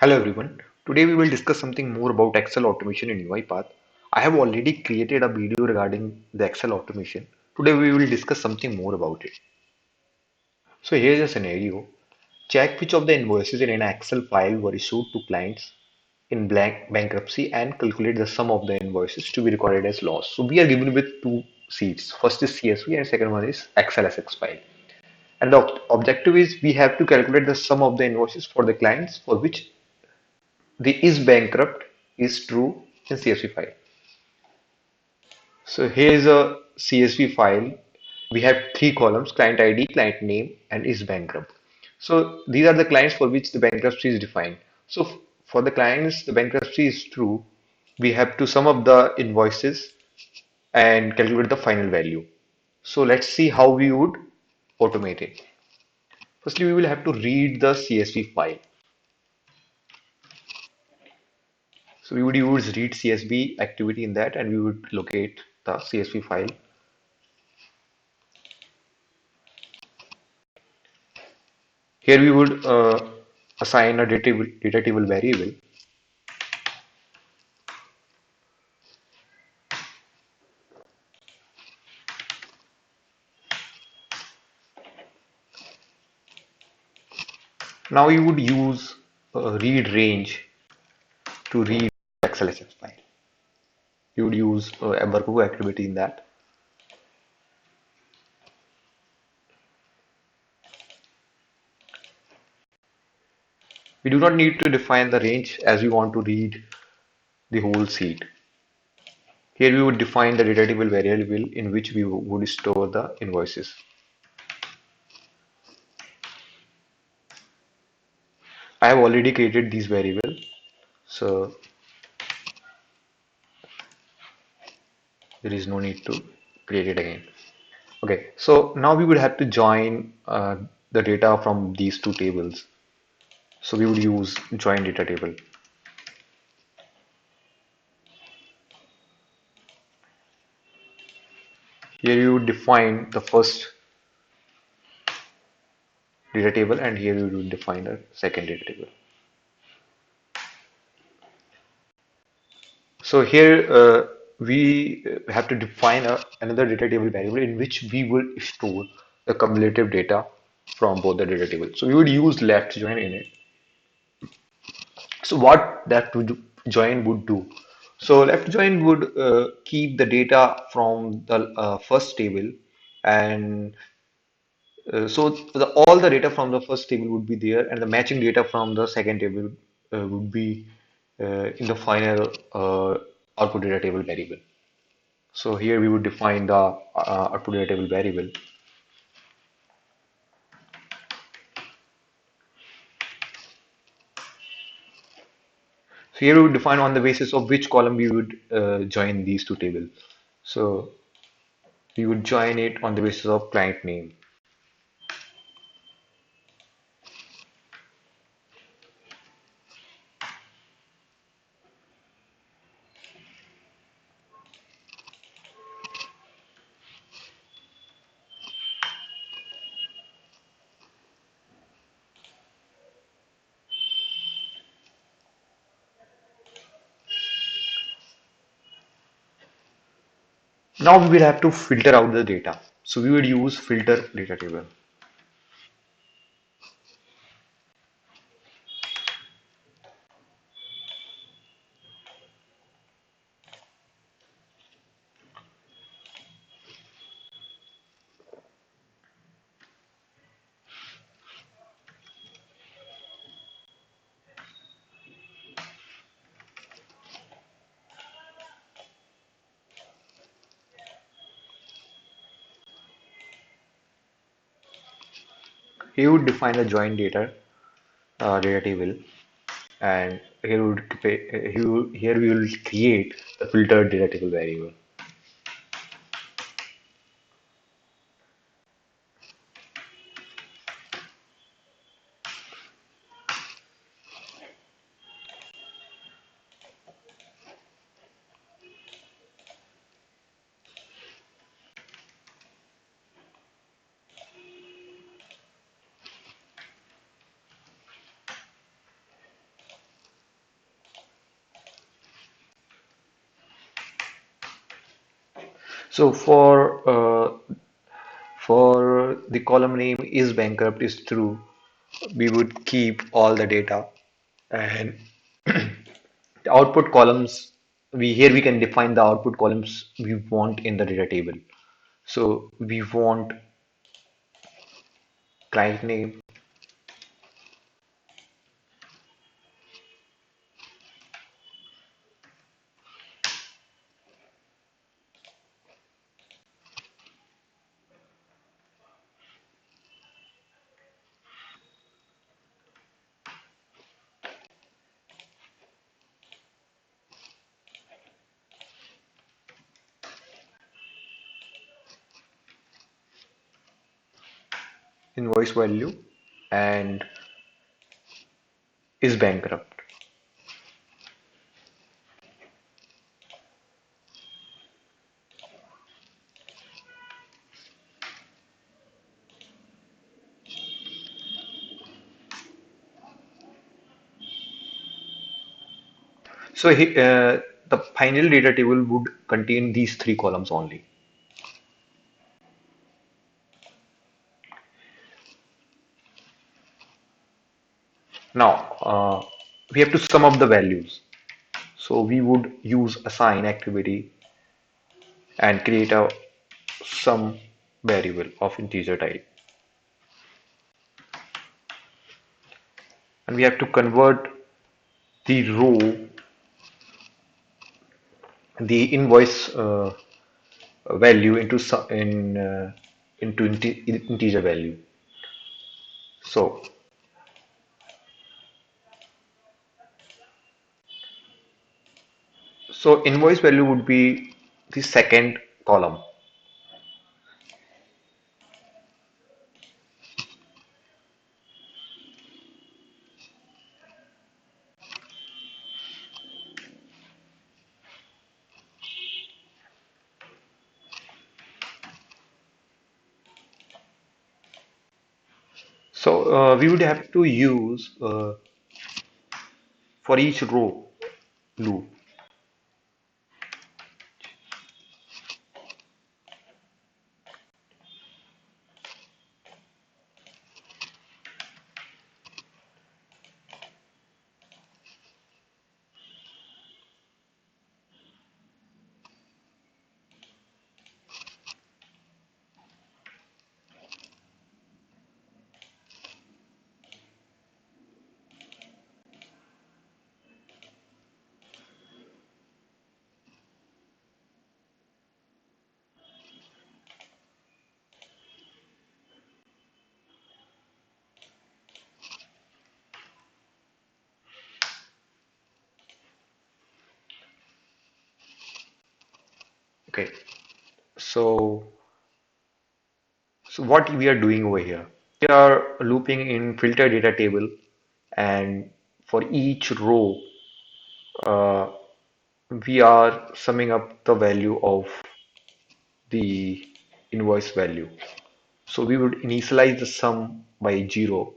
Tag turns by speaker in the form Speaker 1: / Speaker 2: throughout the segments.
Speaker 1: Hello everyone. Today we will discuss something more about Excel automation in UiPath. I have already created a video regarding the Excel automation. Today we will discuss something more about it. So here is a scenario. Check which of the invoices in an Excel file were issued to clients in blank bankruptcy and calculate the sum of the invoices to be recorded as loss. So we are given with two sheets. First is CSV and second one is XLSX file. And the objective is we have to calculate the sum of the invoices for the clients for which the is bankrupt is true in CSV file. So here is a CSV file. We have three columns: client ID, client name, and is bankrupt. So these are the clients for which the bankruptcy is defined. So for the clients, the bankruptcy is true. We have to sum up the invoices and calculate the final value. So let's see how we would automate it. Firstly, we will have to read the CSV file. So we would use read CSV activity in that, and we would locate the CSV file. Here we would assign a data table variable. Now you would use read range to read XLSX file. You would use a workbook activity in that. We do not need to define the range as we want to read the whole sheet. Here we would define the data table variable in which we would store the invoices. I have already created these variables, so there is no need to create it again. Okay, so now we would have to join the data from these two tables. So we would use join data table. Here you would define the first data table, and here you would define the second data table. So here we have to define another data table variable in which we will store the cumulative data from both the data tables. So we would use left join in it. So what that join would do? So left join would keep the data from the first table, and so all the data from the first table would be there, and the matching data from the second table would be in the final output data table variable. So here we would define the output data table variable. So here we would define on the basis of which column we would join these two tables. So we would join it on the basis of client name. Now we will have to filter out the data. So we would use filter data table. Here we would define the join data table, and here we will create the filtered data table variable. So for the column name is bankrupt is true, we would keep all the data, and the output columns, we here we can define the output columns we want in the data table. So we want client name, invoice value, and is bankrupt. So the final data table would contain these three columns only. Now we have to sum up the values. So we would use assign activity and create a sum variable of integer type. And we have to convert the row, the invoice value into integer value. So so invoice value would be the second column. So we would have to use for each row loop. Okay. So so what we are doing over here, we are looping in filter data table, and for each row, uh, we are summing up the value of the invoice value. So we would initialize the sum by 0,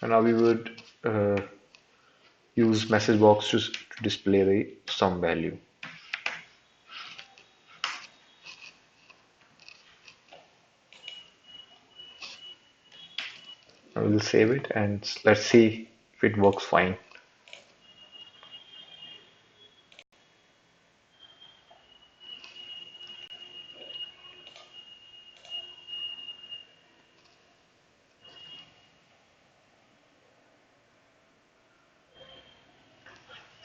Speaker 1: and now we would use message box to display the sum value. I will save it and let's see if it works fine.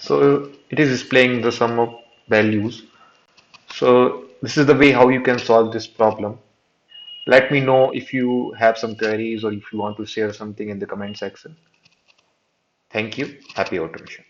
Speaker 1: So it is displaying the sum of values. So this is the way how you can solve this problem. Let me know if you have some queries or if you want to share something in the comment section. Thank you. Happy automation.